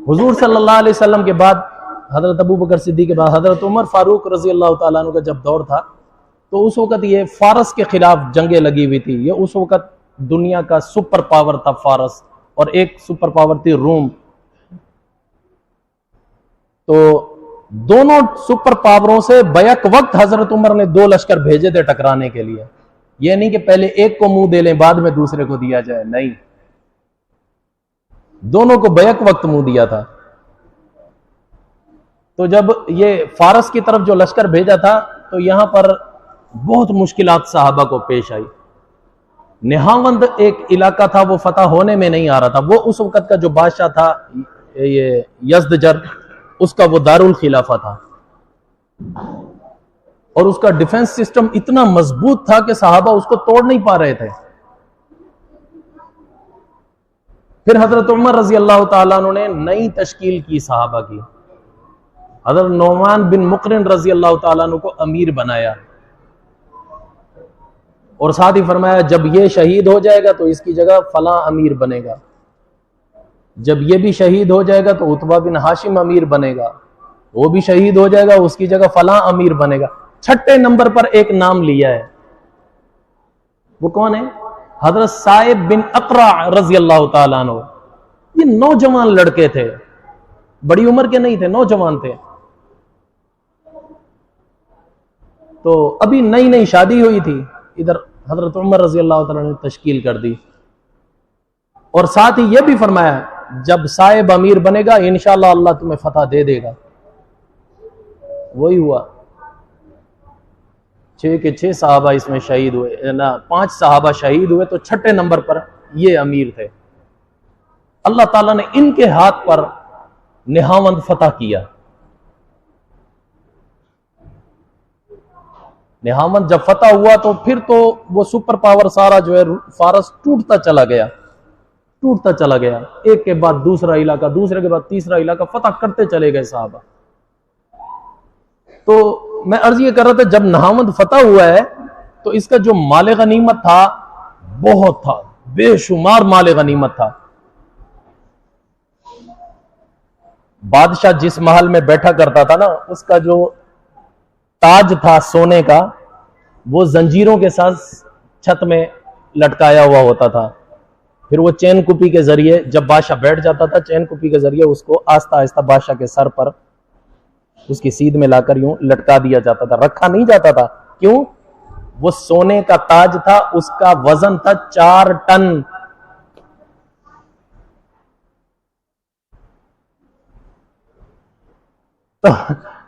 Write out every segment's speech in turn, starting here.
حضور صلی اللہ علیہ وسلم کے بعد حضرت ابو بکر صدیق کے بعد حضرت عمر فاروق رضی اللہ تعالیٰ عنہ کا جب دور تھا تو اس وقت یہ فارس کے خلاف جنگیں لگی ہوئی تھی. یہ اس وقت دنیا کا سپر پاور تھا فارس، اور ایک سپر پاور تھی روم. تو دونوں سپر پاوروں سے بیک وقت حضرت عمر نے 2 لشکر بھیجے تھے ٹکرانے کے لیے. یہ نہیں کہ پہلے ایک کو منہ دے لیں بعد میں دوسرے کو دیا جائے، نہیں، دونوں کو بیک وقت منہ دیا تھا. تو جب یہ فارس کی طرف جو لشکر بھیجا تھا تو یہاں پر بہت مشکلات صحابہ کو پیش آئی. نہاوند ایک علاقہ تھا، وہ فتح ہونے میں نہیں آ رہا تھا. وہ اس وقت کا جو بادشاہ تھا یہ یزدجر، اس کا وہ دارالخلافہ تھا، اور اس کا ڈیفنس سسٹم اتنا مضبوط تھا کہ صحابہ اس کو توڑ نہیں پا رہے تھے. پھر حضرت عمر رضی اللہ تعالیٰ عنہ نے نئی تشکیل کی صحابہ کی. حضرت نعمان بن مقرن رضی اللہ تعالیٰ عنہ کو امیر بنایا، اور ساتھ ہی فرمایا جب یہ شہید ہو جائے گا تو اس کی جگہ فلاں امیر بنے گا، جب یہ بھی شہید ہو جائے گا تو عتبہ بن ہاشم امیر بنے گا، وہ بھی شہید ہو جائے گا اس کی جگہ فلاں امیر بنے گا. 6 نمبر پر ایک نام لیا ہے، وہ کون ہے؟ حضرت صائب بن اقرع رضی اللہ تعالیٰ عنہ. یہ نوجوان لڑکے تھے، بڑی عمر کے نہیں تھے، نوجوان تھے. تو ابھی نئی نئی شادی ہوئی تھی. ادھر حضرت عمر رضی اللہ تعالیٰ نے تشکیل کر دی، اور ساتھ ہی یہ بھی فرمایا جب صائب امیر بنے گا انشاءاللہ اللہ تمہیں فتح دے دے گا. وہی ہوا. 6 کے 6 صحابہ اس میں شہید ہوئے، 5 صحابہ شہید ہوئے، تو 6 نمبر پر یہ امیر تھے. اللہ تعالیٰ نے ان کے ہاتھ پر نہاوند فتح کیا. نہاوند جب فتح ہوا تو پھر تو وہ سپر پاور سارا جو ہے فارس ٹوٹتا چلا گیا، ٹوٹتا چلا گیا. ایک کے بعد دوسرا علاقہ، دوسرے کے بعد تیسرا علاقہ فتح کرتے چلے گئے صحابہ. تو میں عرض یہ کر رہا تھا جب نہاوند فتح ہوا ہے تو اس کا جو مال غنیمت تھا بہت تھا، بے شمار مال غنیمت تھا. بادشاہ جس محل میں بیٹھا کرتا تھا نا، اس کا جو تاج تھا سونے کا، وہ زنجیروں کے ساتھ چھت میں لٹکایا ہوا ہوتا تھا. پھر وہ چین کپی کے ذریعے جب بادشاہ بیٹھ جاتا تھا، چین کپی کے ذریعے اس کو آہستہ آہستہ بادشاہ کے سر پر اس کی سیدھ میں لا کر یوں لٹکا دیا جاتا تھا، رکھا نہیں جاتا تھا. کیوں؟ وہ سونے کا تاج تھا، اس کا وزن تھا 4 ٹن. تو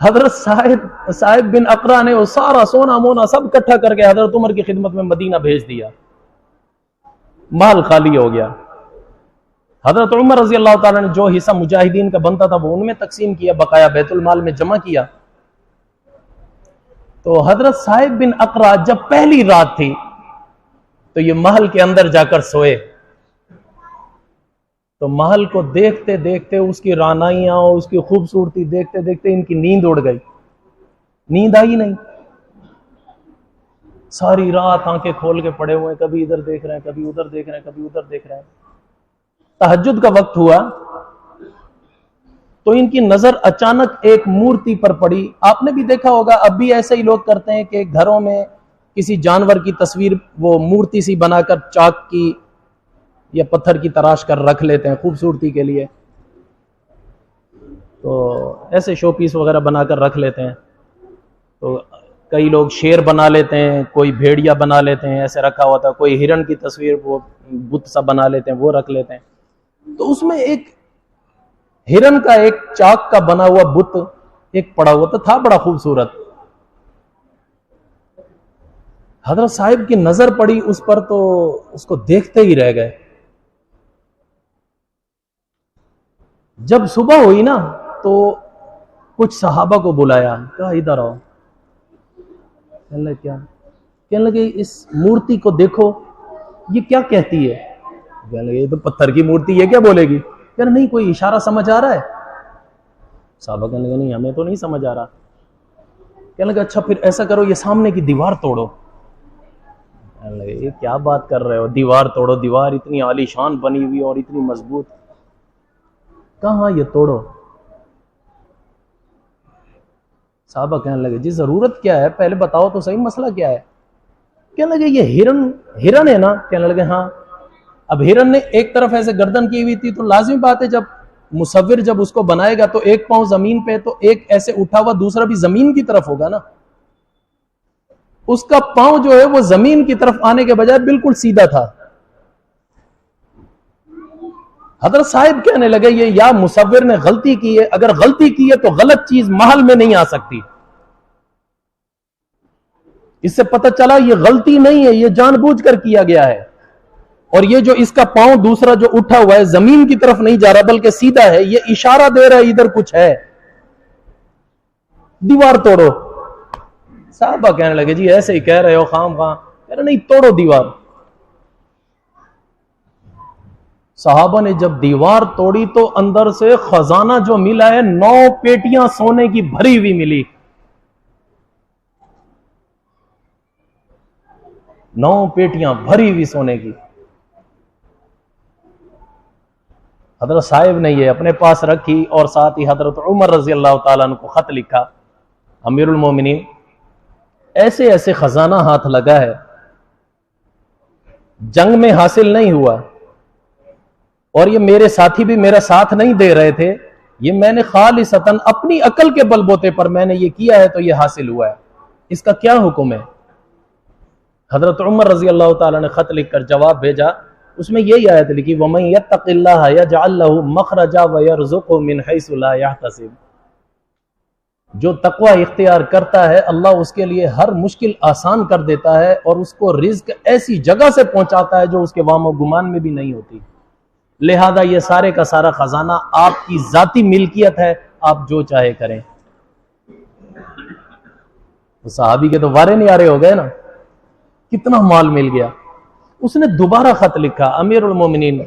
حضرت صاحب بن اقرع نے وہ سارا سونا مونا سب اکٹھا کر کے حضرت عمر کی خدمت میں مدینہ بھیج دیا. مال خالی ہو گیا. حضرت عمر رضی اللہ تعالیٰ نے جو حصہ مجاہدین کا بنتا تھا وہ ان میں تقسیم کیا، بقایا بیت المال میں جمع کیا. تو حضرت صاحب بن اقرع جب پہلی رات تھی تو یہ محل کے اندر جا کر سوئے. تو محل کو دیکھتے دیکھتے، اس کی رانائیاں، اس کی خوبصورتی دیکھتے دیکھتے ان کی نیند اڑ گئی، نیند آئی نہیں. ساری رات آنکھیں کھول کے پڑے ہوئے، کبھی ادھر دیکھ رہے ہیں، کبھی ادھر دیکھ رہے ہیں، کبھی ادھر دیکھ رہے ہیں. تہجد کا وقت ہوا تو ان کی نظر اچانک ایک مورتی پر پڑی. آپ نے بھی دیکھا ہوگا، اب بھی ایسے ہی لوگ کرتے ہیں کہ گھروں میں کسی جانور کی تصویر وہ مورتی سی بنا کر چاک کی یا پتھر کی تراش کر رکھ لیتے ہیں خوبصورتی کے لیے. تو ایسے شو پیس وغیرہ بنا کر رکھ لیتے ہیں. تو کئی لوگ شیر بنا لیتے ہیں، کوئی بھیڑیا بنا لیتے ہیں ایسے رکھا ہوا تھا، کوئی ہرن کی تصویر وہ بت سا بنا لیتے ہیں وہ رکھ لیتے ہیں. تو اس میں ایک ہرن کا ایک چاک کا بنا ہوا بت ایک پڑا ہوا تھا بڑا خوبصورت. حضرت صاحب کی نظر پڑی اس پر تو اس کو دیکھتے ہی رہ گئے. جب صبح ہوئی نا تو کچھ صحابہ کو بلایا، کہا ادھر آؤ. کہنے لگے اس مورتی کو دیکھو، یہ کیا کہتی ہے؟ کہنے لگے یہ تو پتھر کی مورتی، یہ کیا بولے گی؟ کہنے نہیں کوئی اشارہ سمجھ آ رہا ہے؟ صحابہ کہنے لگے نہیں ہمیں تو نہیں سمجھ آ رہا. کہنے لگے اچھا پھر ایسا کرو یہ سامنے کی دیوار توڑو. کہنے لگے یہ کیا بات کر رہے ہو، دیوار توڑو؟ دیوار اتنی عالی شان بنی ہوئی اور اتنی مضبوط. کہاں یہ توڑو. صحابہ کہنے لگے جی ضرورت کیا ہے, پہلے بتاؤ تو صحیح مسئلہ کیا ہے. کہنے لگے یہ ہرن ہے نا. کہنے لگے ہاں. اب ہرن نے ایک طرف ایسے گردن کی ہوئی تھی, تو لازمی بات ہے جب مصور جب اس کو بنائے گا تو ایک پاؤں زمین پہ, تو ایک ایسے اٹھا ہوا دوسرا بھی زمین کی طرف ہوگا نا. اس کا پاؤں جو ہے وہ زمین کی طرف آنے کے بجائے بالکل سیدھا تھا. حضرت صاحب کہنے لگے یہ یا مصور نے غلطی کی ہے, اگر غلطی کی ہے تو غلط چیز محل میں نہیں آ سکتی. اس سے پتہ چلا یہ غلطی نہیں ہے, یہ جان بوجھ کر کیا گیا ہے. اور یہ جو اس کا پاؤں دوسرا جو اٹھا ہوا ہے زمین کی طرف نہیں جا رہا بلکہ سیدھا ہے, یہ اشارہ دے رہا ہے ادھر کچھ ہے, دیوار توڑو. صحابہ کہنے لگے جی ایسے ہی کہہ رہے ہو خام خواہ. کہہ رہے نہیں, توڑو دیوار. صحابہ نے جب دیوار توڑی تو اندر سے خزانہ جو ملا ہے 9 پیٹیاں سونے کی بھری ہوئی ملی. 9 پیٹیاں بھری ہوئی سونے کی. حضرت صاحب نے یہ اپنے پاس رکھی اور ساتھ ہی حضرت عمر رضی اللہ تعالیٰ عنہ کو خط لکھا, امیر المومنین ایسے ایسے خزانہ ہاتھ لگا ہے, جنگ میں حاصل نہیں ہوا, اور یہ میرے ساتھی بھی میرا ساتھ نہیں دے رہے تھے, یہ میں نے خالصتاً اپنی عقل کے بل بوتے پر میں نے یہ کیا ہے تو یہ حاصل ہوا ہے, اس کا کیا حکم ہے. حضرت عمر رضی اللہ تعالیٰ نے خط لکھ کر جواب بھیجا, اس میں یہی آیت لکھی وَمَن يَتَّقِ اللَّهَ يَجْعَلْ لَهُ مَخْرَجًا وَيَرْزُقْهُ مِنْ حَيْثُ لَا يَحْتَسِبُ. جو تقوی اختیار کرتا ہے اللہ اس کے لیے ہر مشکل آسان کر دیتا ہے اور اس کو رزق ایسی جگہ سے پہنچاتا ہے جو اس کے وام و گمان میں بھی نہیں ہوتی. لہذا یہ سارے کا سارا خزانہ آپ کی ذاتی ملکیت ہے, آپ جو چاہے کریں. صحابی کے تو وارے نہیں آ رہے ہو گئے نا, کتنا مال مل گیا. اس نے دوبارہ خط لکھا, امیر المومنین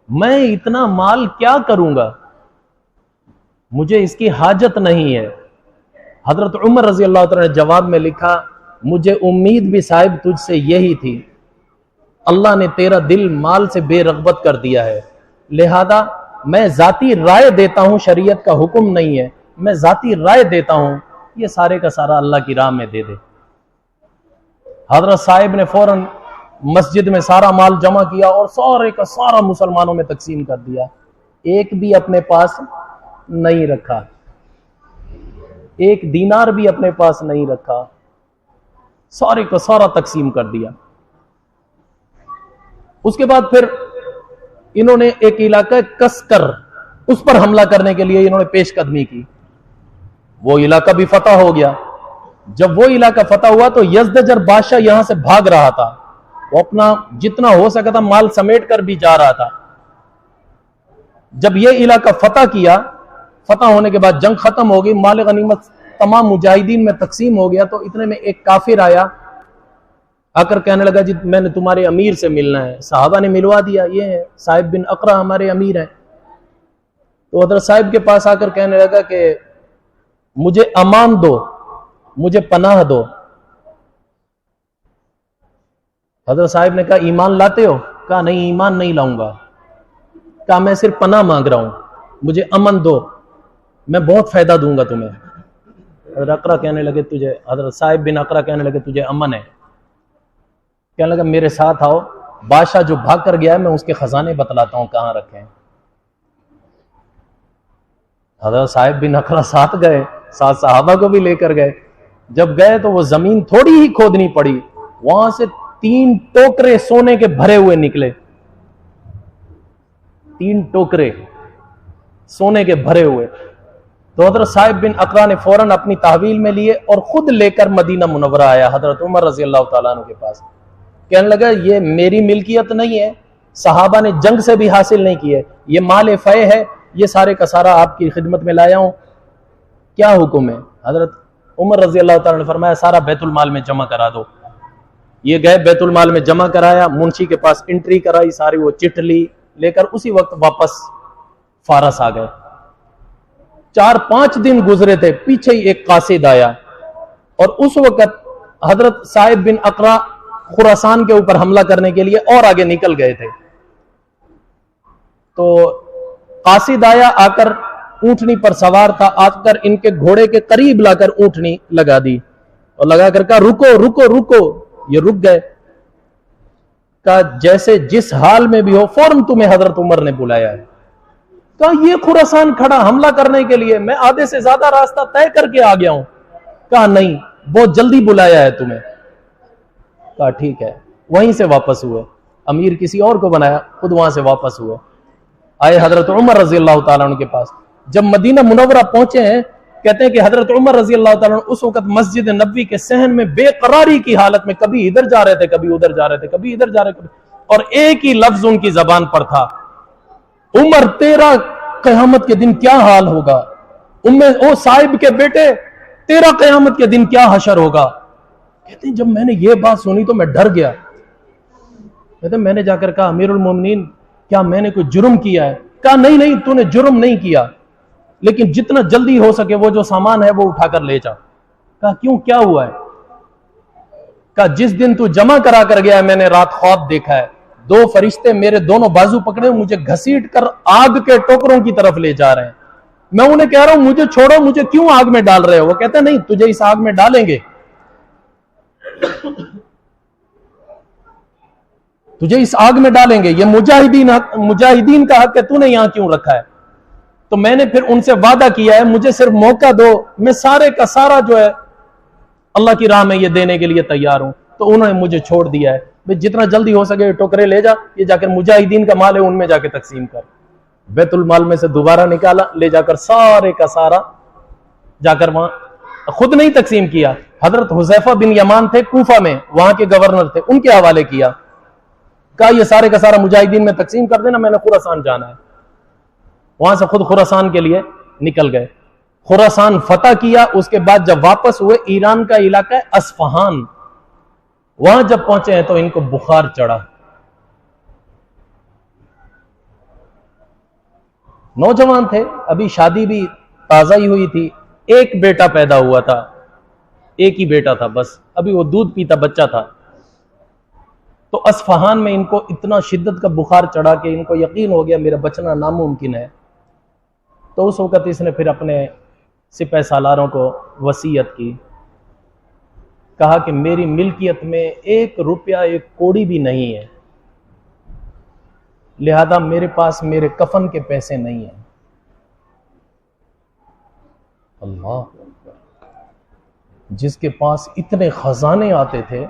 میں اتنا مال کیا کروں گا, مجھے اس کی حاجت نہیں ہے. حضرت عمر رضی اللہ تعالیٰ نے جواب میں لکھا مجھے امید بھی صاحب تجھ سے یہی تھی, اللہ نے تیرا دل مال سے بے رغبت کر دیا ہے, لہذا میں ذاتی رائے دیتا ہوں, شریعت کا حکم نہیں ہے, میں ذاتی رائے دیتا ہوں یہ سارے کا سارا اللہ کی راہ میں دے دے. حضرت صاحب نے فوراً مسجد میں سارا مال جمع کیا اور سارے کا سارا مسلمانوں میں تقسیم کر دیا, ایک بھی اپنے پاس نہیں رکھا, ایک دینار بھی اپنے پاس نہیں رکھا, سارے کا سارا تقسیم کر دیا. اس کے بعد پھر انہوں نے ایک علاقہ کسکر, اس پر حملہ کرنے کے لیے انہوں نے پیش قدمی کی. وہ علاقہ بھی فتح ہو گیا. جب وہ علاقہ فتح ہوا تو یزدجر بادشاہ یہاں سے بھاگ رہا تھا, وہ اپنا جتنا ہو سکا تھا مال سمیٹ کر بھی جا رہا تھا. جب یہ علاقہ فتح کیا, فتح ہونے کے بعد جنگ ختم ہو گئی, مال غنیمت تمام مجاہدین میں تقسیم ہو گیا, تو اتنے میں ایک کافر آیا, آ کر کہنے لگا جی میں نے تمہارے امیر سے ملنا ہے. صحابہ نے ملوا دیا, یہ ہے صاحب بن اقرا ہمارے امیر ہیں. تو حضرت صاحب کے پاس آ کر کہنے لگا کہ مجھے امان دو, مجھے پناہ دو. حضرت صاحب نے کہا ایمان لاتے ہو؟ کہا نہیں ایمان نہیں لاؤں گا. کہا میں صرف پناہ مانگ رہا ہوں, مجھے امن دو, میں بہت فائدہ دوں گا تمہیں. حضرت اقرا کہنے لگے تجھے, حضرت صاحب بن اقرا کہنے لگے تجھے امن ہے؟ کہنے لگا میرے ساتھ آؤ, بادشاہ جو بھاگ کر گیا ہے میں اس کے خزانے بتلاتا ہوں کہاں رکھے ہیں. حضرت صاحب بن اقرا ساتھ گئے, ساتھ صحابہ کو بھی لے کر گئے. جب گئے تو وہ زمین تھوڑی ہی کھودنی پڑی, وہاں سے 3 ٹوکرے سونے کے بھرے ہوئے نکلے. 3 ٹوکرے سونے کے بھرے ہوئے. تو حضرت صاحب بن اقرا نے فوراً اپنی تحویل میں لیے اور خود لے کر مدینہ منورہ آیا حضرت عمر رضی اللہ تعالیٰ عنہ کے پاس. کہنے لگا یہ میری ملکیت نہیں ہے, صحابہ نے جنگ سے بھی حاصل نہیں کی ہے, یہ مال فے ہے, یہ سارے کا سارا آپ کی خدمت میں لایا ہوں, کیا حکم ہے؟ حضرت عمر رضی اللہ تعالیٰ نے فرمایا سارا بیت المال میں جمع کرا دو. یہ گئے بیت المال میں جمع کرایا, منشی کے پاس انٹری کرائی, ساری وہ چٹ لی, لے کر اسی وقت واپس فارس آ گئے. 4-5 دن گزرے تھے, پیچھے ہی ایک قاصد آیا, اور اس وقت حضرت صاحب بن اقرا خراسان کے اوپر حملہ کرنے کے لیے اور آگے نکل گئے تھے. تو قاصد آیا, آکر اونٹنی پر سوار تھا, آکر ان کے گھوڑے کے قریب لا کر اونٹنی لگا دی اور لگا کر کہا رکو رکو رکو. یہ رک گئے. کہا جیسے جس حال میں بھی ہو فوراً تمہیں حضرت عمر نے بلایا ہے. کہا یہ خراسان کھڑا حملہ کرنے کے لیے, میں آدھے سے زیادہ راستہ طے کر کے آ گیا ہوں. کہا نہیں, بہت جلدی بلایا ہے تمہیں. کہا ٹھیک ہے. وہیں سے واپس ہوئے, امیر کسی اور کو بنایا, خود وہاں سے واپس ہوئے. آئے حضرت عمر رضی اللہ تعالیٰ عنہ کے پاس. جب مدینہ منورہ پہنچے ہیں, کہتے ہیں کہ حضرت عمر رضی اللہ تعالیٰ عنہ اس وقت مسجد نبوی کے صحن میں بے قراری کی حالت میں, کبھی ادھر جا رہے تھے, کبھی ادھر جا رہے تھے, کبھی ادھر جا رہے تھے, اور ایک ہی لفظ ان کی زبان پر تھا, عمر تیرا قیامت کے دن کیا حال ہوگا. او صاحب کے بیٹے, تیرا قیامت کے دن کیا حشر ہوگا. کہتے ہیں جب میں نے یہ بات سنی تو میں ڈر گیا. کہتے ہیں میں نے جا کر کہا امیر المومنین کیا میں نے کوئی جرم کیا ہے. کہا نہیں نہیں, تو نے جرم نہیں کیا, لیکن جتنا جلدی ہو سکے وہ جو سامان ہے وہ اٹھا کر لے جا. کہا کیوں, کیا ہوا ہے. کہا جس دن تو جمع کرا کر گیا ہے میں نے رات خواب دیکھا ہے, دو فرشتے میرے دونوں بازو پکڑے مجھے گھسیٹ کر آگ کے ٹوکروں کی طرف لے جا رہے ہیں. میں انہیں کہہ رہا ہوں مجھے چھوڑو, مجھے کیوں آگ میں ڈال رہے ہو. وہ کہتے ہیں نہیں, تجھے اس آگ میں ڈالیں گے, تجھے اس آگ میں ڈالیں گے, یہ مجاہدین کا حق ہے, تو نے یہاں کیوں رکھا ہے. تو میں نے پھر ان سے وعدہ کیا ہے مجھے صرف موقع دو, میں سارے کا سارا جو ہے اللہ کی راہ میں یہ دینے کے لیے تیار ہوں. تو انہوں نے مجھے چھوڑ دیا ہے, جتنا جلدی ہو سکے ٹوکرے لے جا, یہ جا کر مجاہدین کا مال ہے ان میں جا کے تقسیم کر. بیت المال میں سے دوبارہ نکالا, لے جا کر سارے کا سارا جا کر وہاں خود نہیں تقسیم کیا, حضرت حذیفہ بن یمان تھے کوفہ میں, وہاں کے گورنر تھے, ان کے حوالے کیا. کہا یہ سارے کا سارا مجاہدین میں تقسیم کر دینا, میں نے خراسان جانا ہے. وہاں سے خود خراسان کے لیے نکل گئے. خراسان فتح کیا. اس کے بعد جب واپس ہوئے, ایران کا علاقہ ہے اصفہان, وہاں جب پہنچے ہیں تو ان کو بخار چڑھا. نوجوان تھے, ابھی شادی بھی تازہ ہی ہوئی تھی, ایک بیٹا پیدا ہوا تھا, ایک ہی بیٹا تھا بس, ابھی وہ دودھ پیتا بچہ تھا. تو اصفہان میں ان کو اتنا شدت کا بخار چڑھا کہ ان کو یقین ہو گیا میرا بچنا ناممکن ہے. تو اس وقت اس نے پھر اپنے سپہ سالاروں کو وصیت کی, کہا کہ میری ملکیت میں 1 روپیہ 1 کوڑی بھی نہیں ہے, لہذا میرے پاس میرے کفن کے پیسے نہیں ہیں. اللہ, جس کے پاس اتنے خزانے آتے تھے,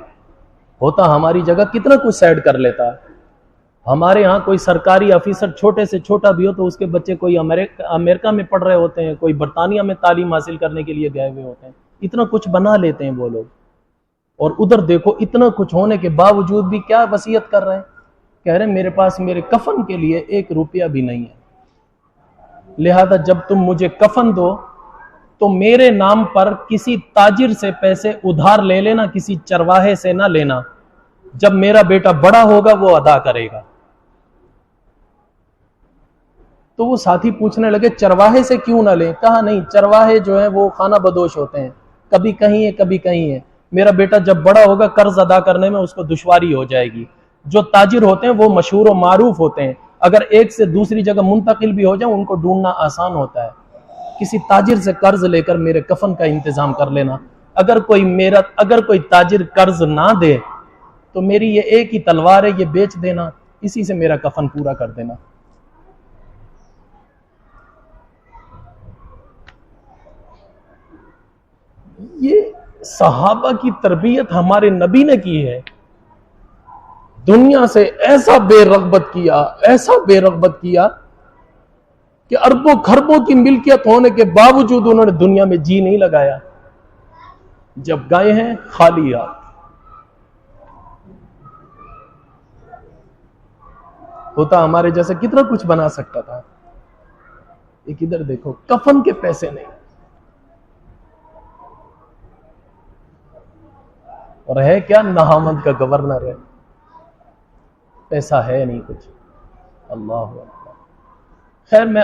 ہوتا ہماری جگہ کتنا کچھ سیڈ کر لیتا. ہمارے ہاں کوئی سرکاری افیسر چھوٹے سے چھوٹا بھی ہو تو اس کے بچے کوئی امریکہ میں پڑھ رہے ہوتے ہیں, کوئی برطانیہ میں تعلیم حاصل کرنے کے لیے گئے ہوئے ہوتے ہیں, اتنا کچھ بنا لیتے ہیں وہ لوگ. اور ادھر دیکھو اتنا کچھ ہونے کے باوجود بھی کیا وصیت کر رہے ہیں, کہہ رہے ہیں میرے پاس میرے کفن کے لیے 1 روپیہ بھی نہیں ہے, لہذا جب تم مجھے کفن دو تو میرے نام پر کسی تاجر سے پیسے ادھار لے لینا, کسی چرواہے سے نہ لینا, جب میرا بیٹا بڑا ہوگا وہ ادا کرے گا. تو وہ ساتھی پوچھنے لگے چرواہے سے کیوں نہ لیں. کہا نہیں, چرواہے جو ہیں وہ خانہ بدوش ہوتے ہیں, کبھی کہیں ہے کبھی کہیں ہے, میرا بیٹا جب بڑا ہوگا قرض ادا کرنے میں اس کو دشواری ہو جائے گی. جو تاجر ہوتے ہیں وہ مشہور و معروف ہوتے ہیں, اگر ایک سے دوسری جگہ منتقل بھی ہو جائیں ان کو ڈھونڈنا آسان ہوتا ہے. کسی تاجر سے قرض لے کر میرے کفن کا انتظام کر لینا. اگر کوئی تاجر قرض نہ دے تو میری یہ ایک ہی تلوار ہے, یہ بیچ دینا, اسی سے میرا کفن پورا کر دینا. یہ صحابہ کی تربیت ہمارے نبی نے کی ہے. دنیا سے ایسا بے رغبت کیا کہ اربوں خربوں کی ملکیت ہونے کے باوجود انہوں نے دنیا میں جی نہیں لگایا. جب گئے ہیں خالی ہاتھ. ہوتا ہمارے جیسے کتنا کچھ بنا سکتا تھا, ایک ادھر دیکھو کفن کے پیسے نہیں, اور ہے کیا نہامند کا گورنر ہے, پیسہ ہے نہیں کچھ. اللہ خیر میں